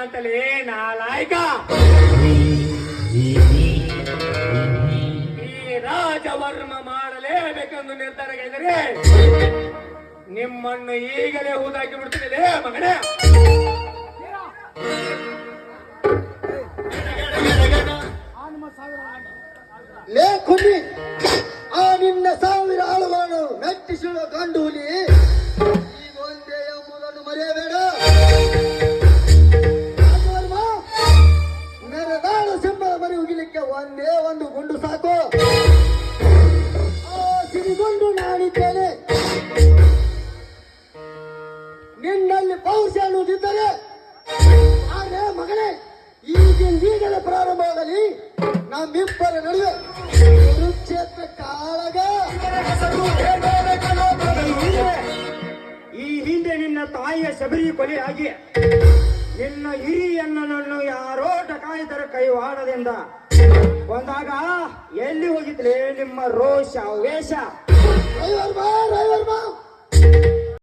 ಅಂತಲೇ ನಾಲಾಯಕ. ಈ ರಾಜವರ್ಮ ಮಾಡಲೇಬೇಕೆಂದು ನಿರ್ಧಾರಗಳಿದರೆ ನಿಮ್ಮನ್ನು ಈಗಲೇ ಹೂದಾಕಿ ಬಿಡ್ತಿದೆ ಮಗನೇ. ಲೇ ಕುನ್ನಿ, ಆ ನಿನ್ನ ಸಾವಿರ ಆಳುಗಳನ್ನು ಮೆಟ್ಟಿಸುವ ಗಂಡು ಹುಲಿ ಈಗ ಒಂದೇ ಎಂಬುದನ್ನು ಮರೆಯಬೇಡ. ನೆರೆದಾಳು ಸಿಂಹದ ಮರಿ ಉಗಿಲಿಕ್ಕೆ ಒಂದೇ ಒಂದು ಗುಂಡು ಸಾಕು. ಆ ಸಿರಿಗುಂಡು ನಾನಿದ್ದೇನೆ. ನಿನ್ನಲ್ಲಿ ಪೌರುಷ ಅನ್ನುವುದಿದ್ದರೆ ಆದ್ರೆ ಮಗನೇ ಈಗಲೇ ಪ್ರಾರಂಭವಾಗಲಿ ನಮ್ಮಿಬ್ಬರ ನಡುವೆ ಕುರುಕ್ಷೇತ್ರ ಕಾಳಗ. ಈ ಹಿಂದೆ ನಿನ್ನ ತಾಯಿಯ ಶಬರಿ ಕೊಲೆಯಾಗಿ ನಿನ್ನ ಹಿರಿಯಣ್ಣನನ್ನು ಯಾರೋ ಡಕಾಯಿತರ ಕೈವಾಡದಿಂದ ಬಂದಾಗ ಎಲ್ಲಿ ಹೋಗಿದ್ಲೆ ನಿಮ್ಮ ರೋಷ ವೇಷ? ರವಿವರ್ಮ